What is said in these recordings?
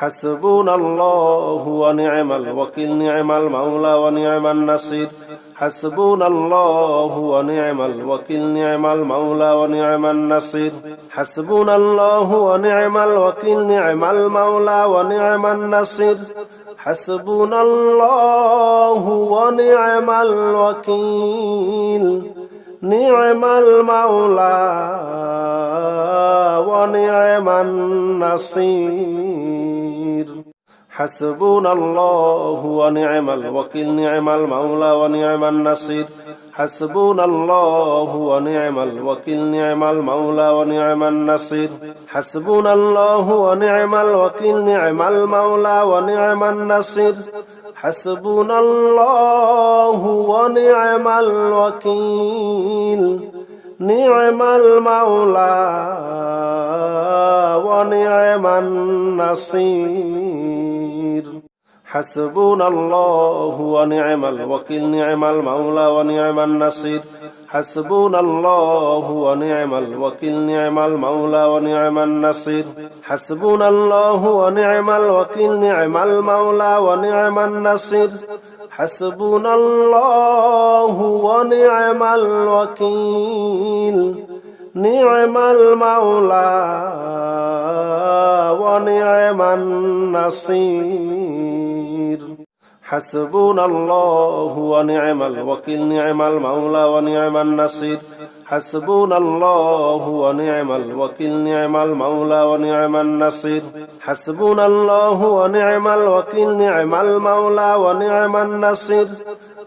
حسبنا الله ونعم الوكيل نعم المولى ونعم النصير حسبنا الله ونعم الوكيل نعم المولى ونعم النصير حسبنا الله ونعم الوكيل نعم المولى ونعم النصير حسبنا الله ونعم الوكيل نعم المولى ونعم النصير حسبنا الله ونعم الوكيل نعم المولى ونعم النصير حسبنا الله ونعم الوكيل نعم المولى ونعم النصير حسبنا الله ونعم الوكيل نعم المولى ونعم النصير حسبنا الله ونعم الوكيل نعم المولى ونعم النصير حسبنا الله ونعم الوكيل نعم المولى ونعم النصير حسبنا الله ونعم الوكيل نعم المولى ونعم النصير حسبنا الله ونعم الوكيل نعم المولى ونعم النصير حسبنا الله ونعم الوكيل نعم المولى ونعم النصير حسبنا الله ونعم الوكيل نعم المولى ونعم النصير حسبنا الله ونعم الوكيل نعم المولى ونعم النصير حسبنا الله ونعم الوكيل نعم المولى ونعم النصير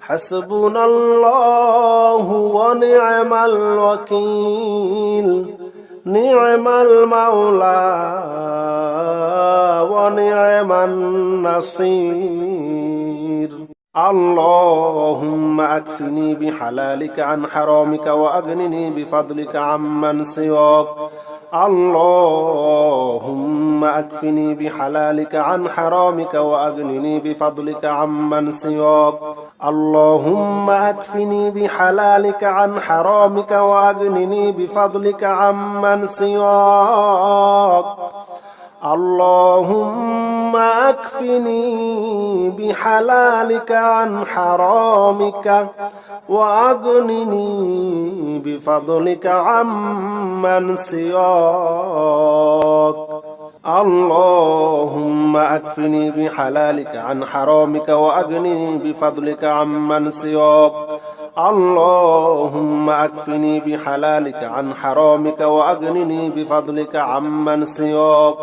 حسبنا الله ونعم الوكيل نعم المولى ونعم النصير اللهم أكفني بحلالك عن حرامك وأغنني بفضلك عمن سواك اللهم أكفني بحلالك عن حرامك وأغنني بفضلك عمن سواك اللهم أكفني بحلالك عن حرامك وأغنني بفضلك عمن سواك اللهم أكفني بحلالك عن حرامك وأغنني بفضلك عمن سواك اللهم أكفني بحلالك عن حرامك وأغنني بفضلك عمن سواك اللهم أكفني بحلالك عن حرامك وأغنني بفضلك عمن سواك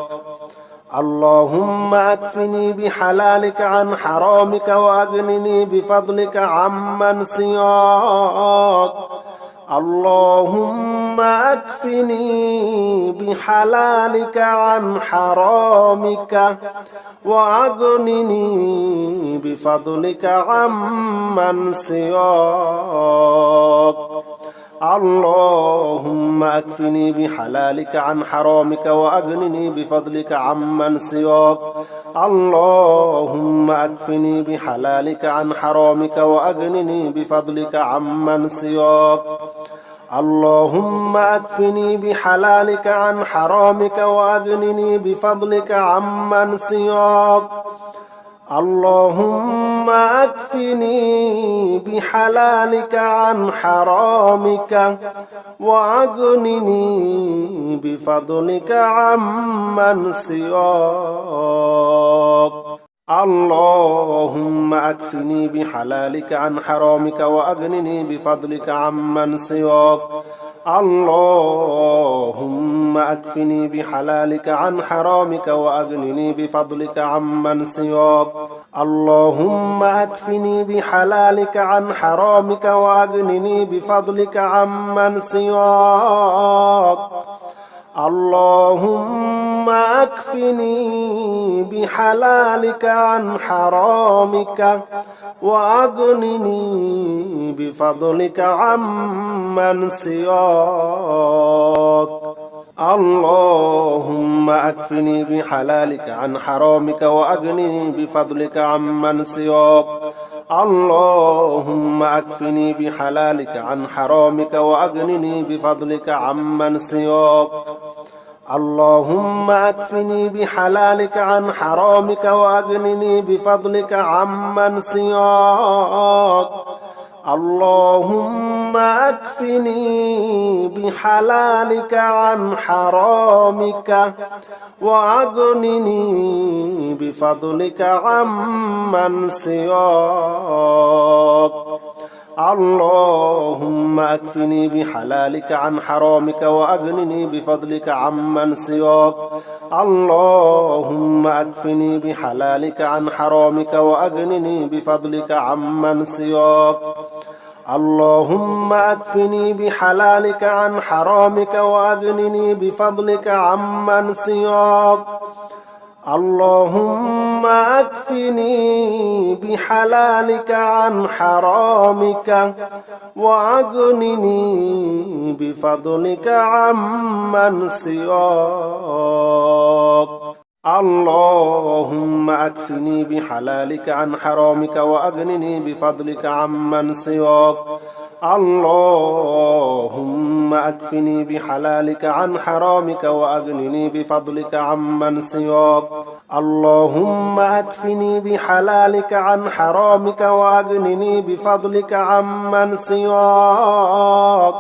اللهم أكفني بحلالك عن حرامك وأغنني بفضلك عمن سواك اللهم أكفني بحلالك عن حرامك وأغنني بفضلك عمن سواك اللهم أكفني بحلالك عن حرامك وأغنني بفضلك عمن سواك اللهم أكفني بحلالك عن حرامك وأغنني بفضلك عمن سواك اللهم أكفني بحلالك عن حرامك وأغنني بفضلك عمن سواك اللهم أكفني بحلالك عن حرامك وأغنني بفضلك عمن سواك اللهم أكفني بحلالك عن حرامك وأغنني بفضلك عمن سواك اللهم أكفني بحلالك عن حرامك وأغنني بفضلك عمن سواك اللهم أكفني بحلالك عن حرامك وأغنني بفضلك عمن سواك اللهم أكفني بحلالك عن حرامك وأغنني بفضلك عمن سواك اللهم أكفني بحلالك عن حرامك وأغنني بفضلك عمن سواك اللهم أكفني بحلالك عن حرامك وأغنني بفضلك عمن سواك اللهم أكفني بحلالك عن حرامك وأغنني بفضلك عمن سواك اللهم أكفني بحلالك عن حرامك وأغنني بفضلك عمن سواك اللهم أكفني بحلالك عن حرامك وأغنني بفضلك عمن سواك اللهم أكفني بحلالك عن حرامك وأغنني بفضلك عمن سواك اللهم أكفني بحلالك عن حرامك وأغنني بفضلك عمن سواك اللهم أكفني بحلالك عن حرامك وأغنني بفضلك عمن سواك اللهم أكفني بحلالك عن حرامك وأغنني بفضلك عمن سواك اللهم أكفني بحلالك عن حرامك وأغنني بفضلك عمن سواك اللهم أكفني بحلالك عن حرامك وأغنني بفضلك عمن سواك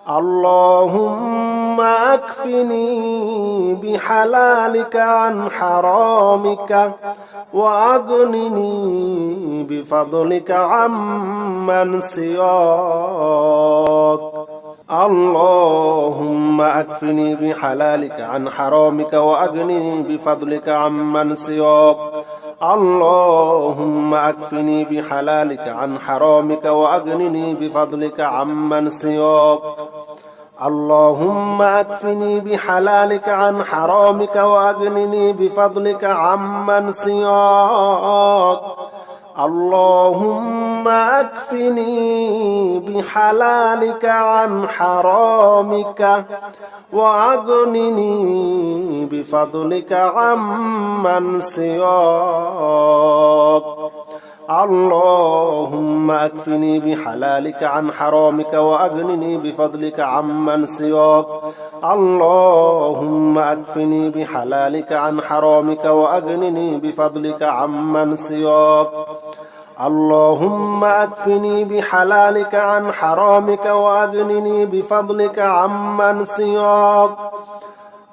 اللهم أكفني بحلالك عن حرامك وأغنني بفضلك عمن سواك اللهم أكفني بحلالك عن حرامك وأغنني بفضلك عمن سواك اللهم أكفني بحلالك عن حرامك وأغنني بفضلك عمن سواك اللهم أكفني بحلالك عن حرامك وأغنني بفضلك عمن سواك اللهم أكفني بحلالك عن حرامك وأغنني بفضلك عمن سواك اللهم أكفني بحلالك عن حرامك وأغنني بفضلك عمن سواك اللهم أكفني بحلالك عن حرامك وأغنني بفضلك عمن سواك اللهم أكفني بحلالك عن حرامك وأغنني بفضلك عمن سواك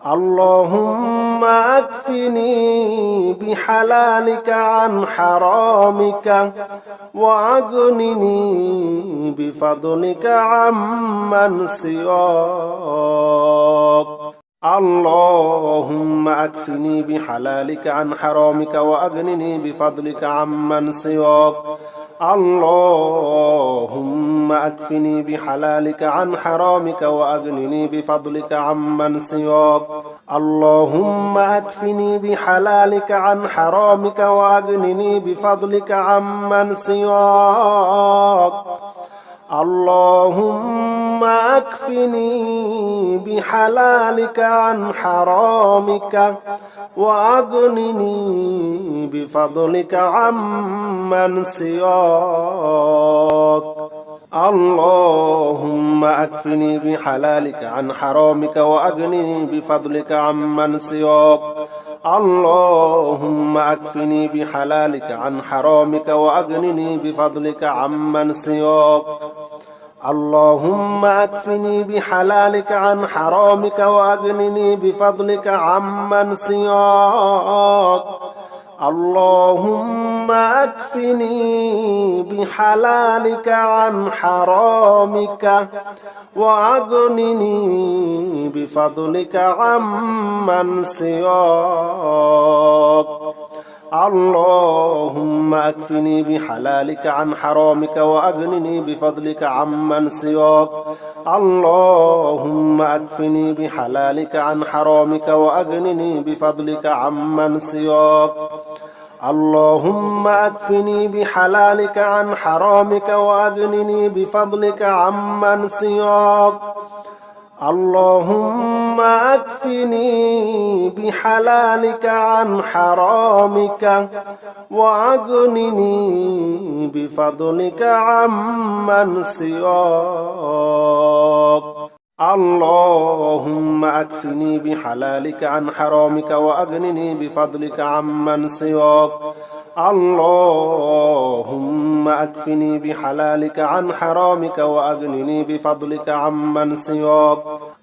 اللهم أكفني بحلالك عن حرامك وأغنني بفضلك عمن سواك اللهم أكفني بحلالك عن حرامك وأغنني بفضلك عمن سواك اللهم أكفني بحلالك عن حرامك وأغنني بفضلك عمن سواك اللهم أكفني بحلالك عن حرامك وأغنني بفضلك عمن سواك اللهم أكفني بحلالك عن حرامك وأغنني بفضلك عمن سواك اللهم أكفني بحلالك عن حرامك وأغنني بفضلك عمن سواك اللهم أكفني بحلالك عن حرامك وأغنني بفضلك عمن سواك اللهم أكفني بحلالك عن حرامك وأغنني بفضلك عمن سواك اللهم أكفني بحلالك عن حرامك وأغنني بفضلك عمن سواك اللهم أكفني بحلالك عن حرامك وأغنني بفضلك عمن سواك اللهم أكفني بحلالك عن حرامك وأغنني بفضلك عمن سواك اللهم أكفني بحلالك عن حرامك وأغنني بفضلك عمن سواك اللهم أكفني بحلالك عن حرامك وأغنني بفضلك عمن سواك اللهم أكفني بحلالك عن حرامك وأغنني بفضلك عمن سواك اللهم أكفني بحلالك عن حرامك وأغنني بفضلك عمن سواك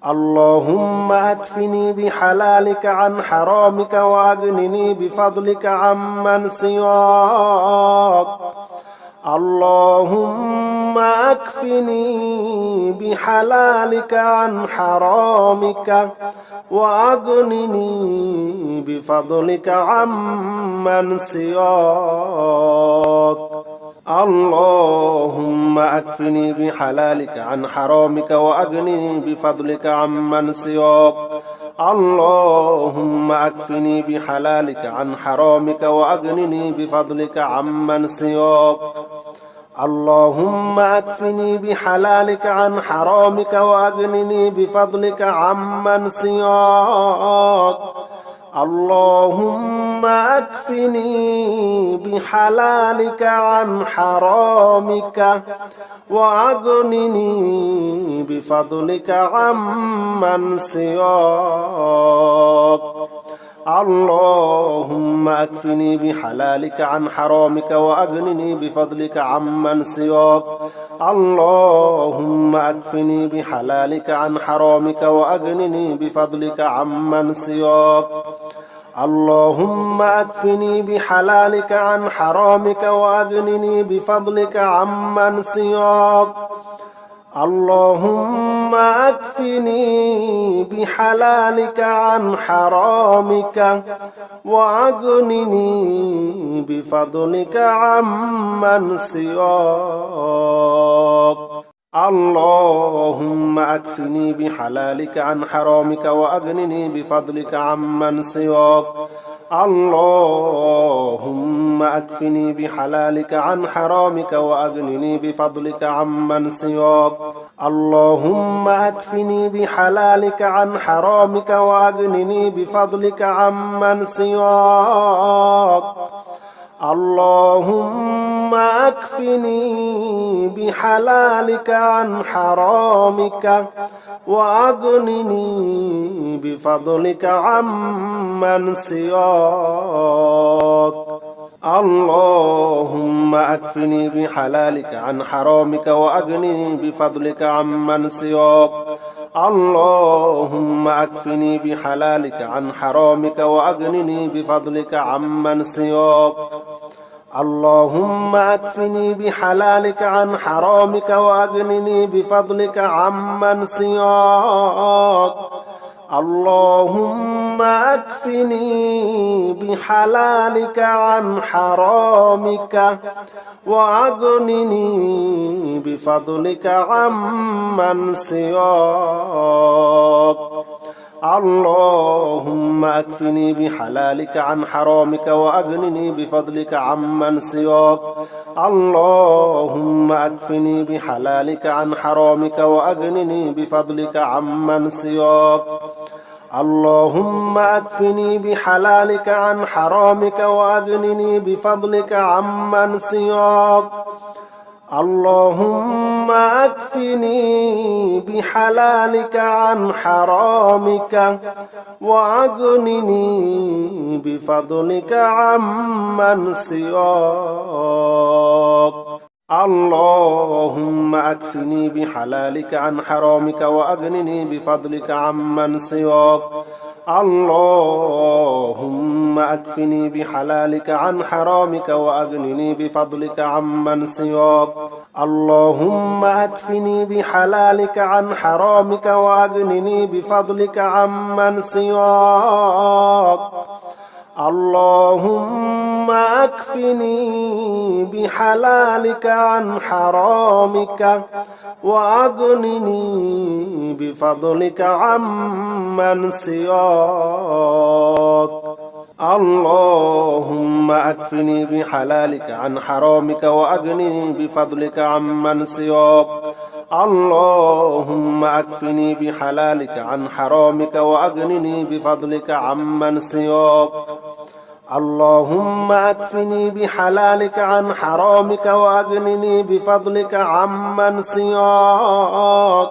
اللهم أكفني بحلالك عن حرامك وأغنني بفضلك عمن سواك اللهم أكفني بحلالك عن حرامك وأغنني بفضلك عمن سواك اللهم أكفني بحلالك عن حرامك وأغنني بفضلك عمن سواك اللهم أكفني بحلالك عن حرامك وأغنني بفضلك عمن سواك اللهم أكفني بحلالك عن حرامك وأغنني بفضلك عمن سواك اللهم أكفني بحلالك عن حرامك وأغنني بفضلك عمن سواك اللهم أكفني بحلالك عن حرامك وأغنني بفضلك عمن سواك اللهم أكفني بحلالك عن حرامك وأغنني بفضلك عمن سواك اللهم أكفني بحلالك عن حرامك وأغنني بفضلك عمن سواك اللهم أكفني بحلالك عن حرامك وأغنني بفضلك عمن سواك اللهم أكفني بحلالك عن حرامك وأغنني بفضلك عمن سواك اللهم أكفني بحلالك عن حرامك وأغنني بفضلك عمن سواك اللهم أكفني بحلالك عن حرامك وأغنني بفضلك عمن سواك اللهم أكفني بحلالك عن حرامك وأغنني بفضلك عمن سواك اللهم أكفني بحلالك عن حرامك وأغنني بفضلك عمن سواك اللهم أكفني بحلالك عن حرامك وأغنني بفضلك عمن سواك اللهم أكفني بحلالك عن حرامك وأغنني بفضلك عمن سواك اللهم أكفني بحلالك عن حرامك وأغنني بفضلك عمن سواك اللهم أكفني بحلالك عن حرامك وأغنني بفضلك عمن سواك اللهم أكفني بحلالك عن حرامك وأغنني بفضلك عمن سواك اللهم أكفني بحلالك عن حرامك وأغنني بفضلك عمن سواك اللهم أكفني بحلالك عن حرامك وأغنني بفضلك عمن سواك اللهم أكفني بحلالك عن حرامك وأغنني بفضلك عمن سواك اللهم أكفني بحلالك عن حرامك وأغنني بفضلك عمن سواك اللهم أكفني بحلالك عن حرامك وأغنني بفضلك عمن سواك اللهم أكفني بحلالك عن حرامك وأغنني بفضلك عمن سواك اللهم أكفني بحلالك عن حرامك وأغنني بفضلك عمن سواك اللهم أكفني بحلالك عن حرامك وأغنني بفضلك عمن سواك اللهم أكفني بحلالك عن حرامك وأغنني بفضلك عمن سواك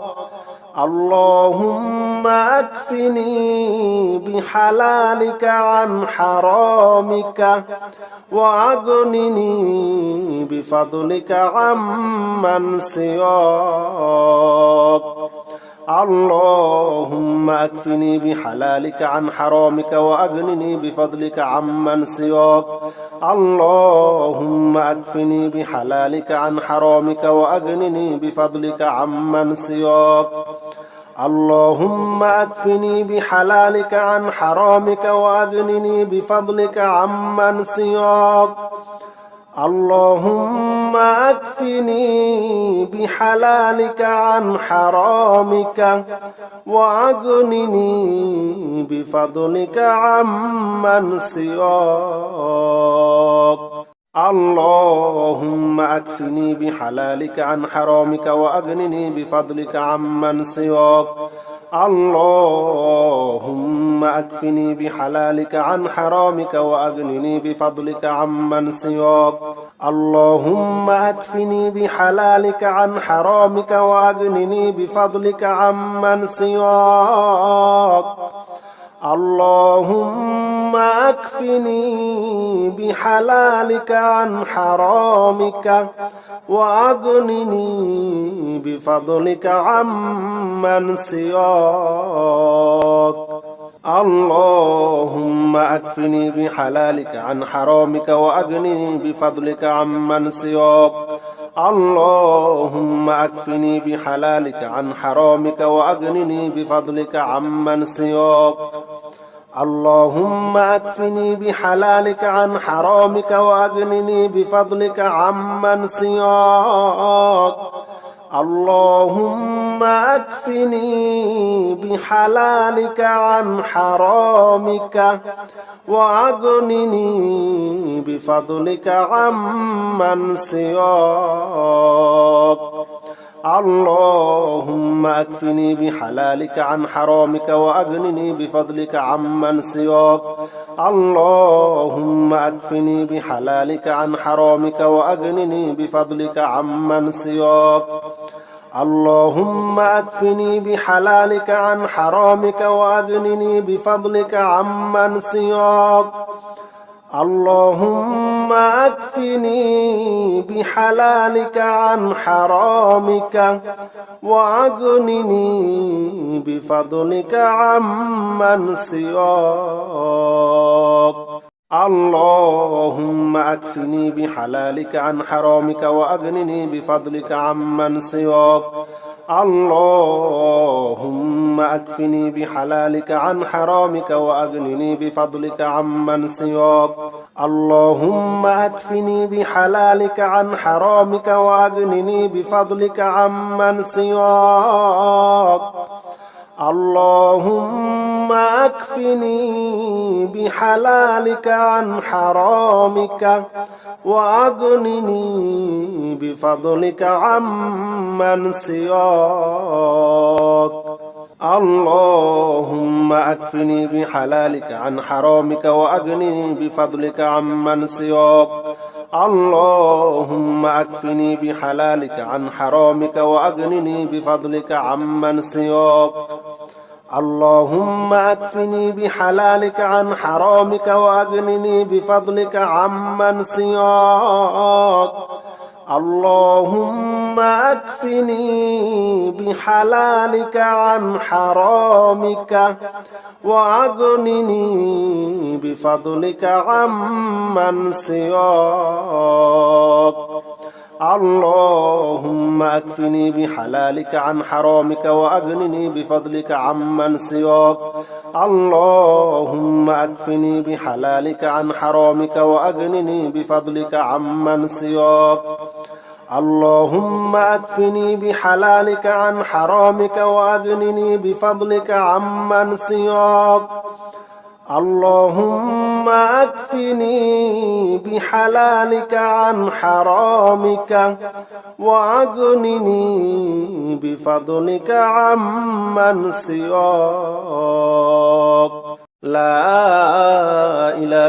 اللهم أكفني بحلالك عن حرامك وأغنني بفضلك عمن سواك اللهم أكفني بحلالك عن حرامك وأغنني بفضلك عمن سواك اللهم أكفني بحلالك عن حرامك وأغنني بفضلك عمن سواك اللهم أكفني بحلالك عن حرامك وأغنني بفضلك عمن سواك اللهم أكفني بحلالك عن حرامك وأغنني بفضلك عمن سواك اللهم أكفني بحلالك عن حرامك وأغنني بفضلك عمن سواك اللهم أكفني بحلالك عن حرامك وأغنني بفضلك عمن سواك اللهم أكفني بحلالك عن حرامك وأغنني بفضلك عمن سواك اللهم أكفني بحلالك عن حرامك وأغنني بفضلك عمن سواك اللهم أكفني بحلالك عن حرامك وأغنني بفضلك عمن سواك اللهم أكفني بحلالك عن حرامك وأغنني بفضلك عمن سواك اللهم أكفني بحلالك عن حرامك وأغنني بفضلك عمن سواك اللهم أكفني بحلالك عن حرامك وأغنني بفضلك عمن سواك اللهم أكفني بحلالك عن حرامك وأغنني بفضلك عمن سواك اللهم أكفني بحلالك عن حرامك وأغنني بفضلك عمن سواك اللهم أكفني بحلالك عن حرامك وأغنني بفضلك عمن سواك اللهم أكفني بحلالك عن حرامك وأغنني بفضلك عمن سواك اللهم أكفني بحلالك عن حرامك وأغنني بفضلك عمن سواك اللهم أكفني بحلالك عن حرامك وأغنني بفضلك عمن سواك اللهم أكفني بحلالك عن حرامك وأغنني بفضلك عمن سواك اللهم أكفني بحلالك عن حرامك وأغنني بفضلك عمن سواك اللهم أكفني بحلالك عن حرامك وأغنني بفضلك عمن سواك اللهم أكفني بحلالك عن حرامك وأغنني بفضلك عمن سواك اللهم أكفني بحلالك عن حرامك وأغنني بفضلك عمن سواك اللهم أكفني بحلالك عن حرامك وأغنني بفضلك عمن سواك اللهم أكفني بحلالك عن حرامك وأغنني بفضلك عمن سواك اللهم أكفني بحلالك عن حرامك وأغنني بفضلك عمن سواك اللهم أكفني بحلالك عن حرامك وأغنني بفضلك عمن سواك اللهم أكفني بحلالك عن حرامك وأغنني بفضلك عمن سواك لا إله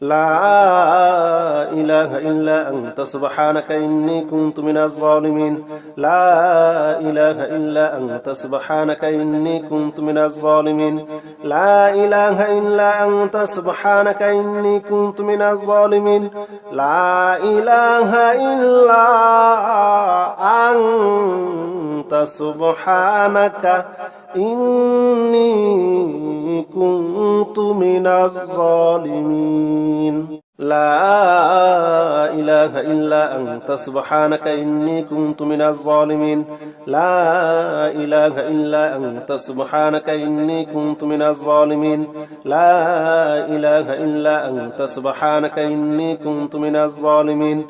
لا إله إلا أنت سبحانك إني كنت من الظالمين لا إله إلا أنت سبحانك إني كنت من الظالمين لا إله إلا أنت سبحانك إني كنت من الظالمين لا إله إلا أنت سبحانك إني كنت من الظالمين لا إله إلا أنت سبحانك إني كنت من الظالمين لا إله إلا أنت سبحانك إني كنت من الظالمين لا إله إلا أنت سبحانك إني كنت من الظالمين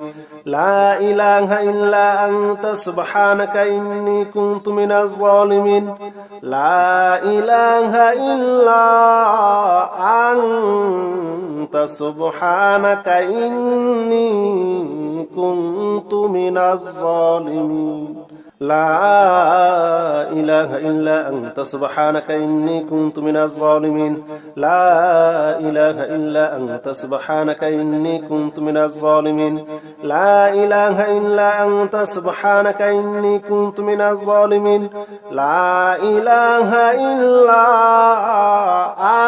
لا إله إلا أنت سبحانك إني كنت من الظالمين لا إله إلا أنت سبحانك إني كنت من الظالمين لا إله إلا أنت سبحانك إني كنت من الظالمين لا إله إلا أنت سبحانك إني كنت من الظالمين لا إله إلا أنت سبحانك إني كنت من الظالمين لا إله إلا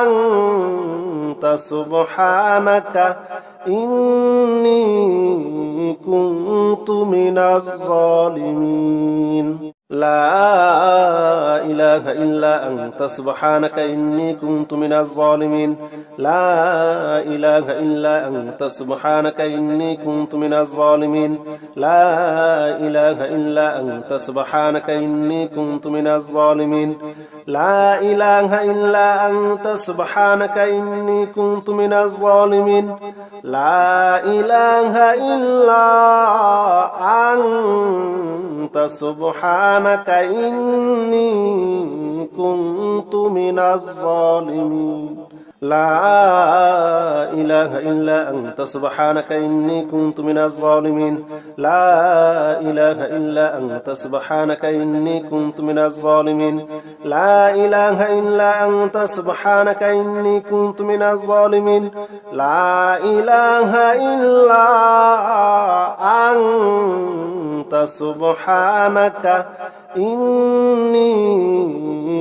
أنت سبحانك إني كنت من الظالمين لا إله إلا أنت سبحانك إني كنت من الظالمين لا إله إلا أنت سبحانك إني كنت من الظالمين لا إله إلا أنت سبحانك إني كنت من الظالمين لا إله إلا أنت سبحانك إني كنت من الظالمين لا إله إلا أنت سبحانك إني كنت من الظالمين لا إله إلا أنت سبحانك إني كنت من الظالمين لا إله إلا أنت سبحانك إني كنت من الظالمين لا إله إلا أنت سبحانك إني كنت من الظالمين لا إله إلا أنت سبحانك إني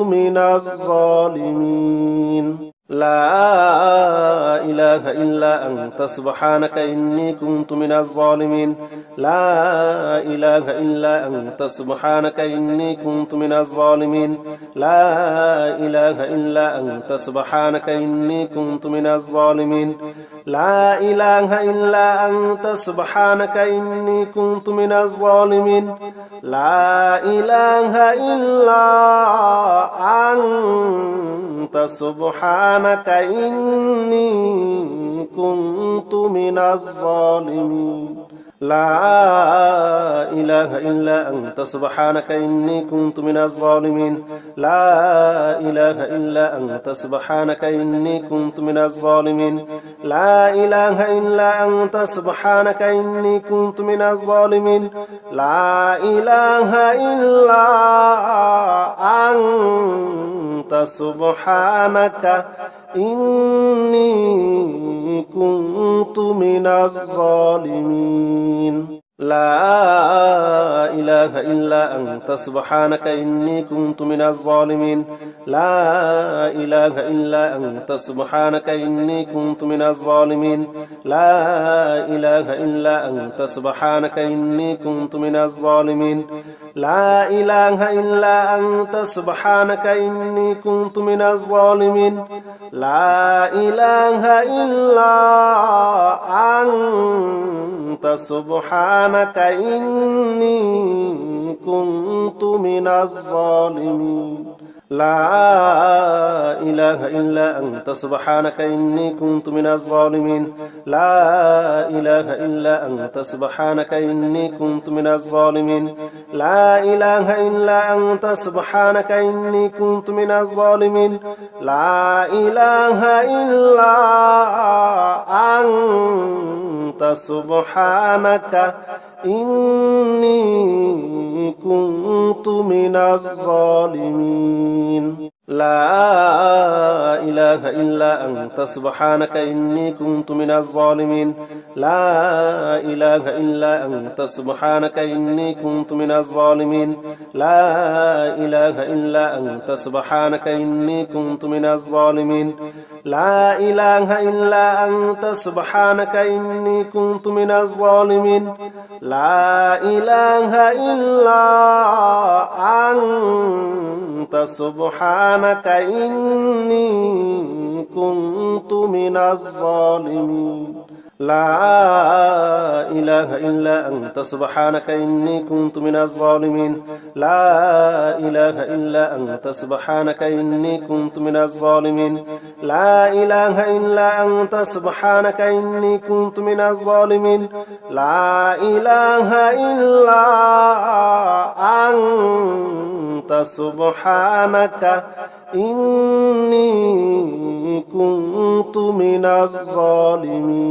كنت من الظالمين لا إله إلا أنت سبحانك إني كنت من الظالمين لا إله إلا أنت سبحانك إني كنت من الظالمين لا إله إلا أنت سبحانك إني كنت من الظالمين لا إله إلا أنت سبحانك إني كنت من الظالمين لا إله إلا أنت سبحانك إني كنت من الظالمين لا إله إلا أنت سبحانك إني كنت من الظالمين لا إله إلا أنت سبحانك إني كنت من الظالمين لا إله إلا أنت سبحانك إني كنت من الظالمين لا إله إلا أنت سبحانك إني كنت من الظالمين لا إله إلا أنت سبحانك إني كنت من الظالمين لا إله إلا أنت سبحانك إني كنت من الظالمين لا إله إلا أنت سبحانك إني كنت من الظالمين لا إله إلا أنت سبحانك إني كنت من الظالمين لا إله إلا أنت سبحانك إني كنت من الظالمين لا إله إلا أنت سبحانك إني كنت من الظالمين لا إله إلا أنت سبحانك إني كنت من الظالمين لا إله إلا أنت سبحانك إني كنت من الظالمين لا إله إلا أنت سبحانك إني كنت من الظالمين لا إله إلا أنت سبحانك إني كنت من الظالمين لا إله إلا أنت سبحانك إني كنت من الظالمين لا إله إلا أنت سبحانك إني كنت من الظالمين لا إله إلا أنت سبحانك إني كنت من الظالمين لا إله إلا أنت سبحانك إني كنت من الظالمين لا إله إلا أنت سبحانك إني كنت من الظالمين لا إله إلا أنت سبحانك إني كنت من الظالمين لا إله إلا أنت سبحانك إني كنت من الظالمين لا إله إلا أنت سبحانك إني كنت من الظالمين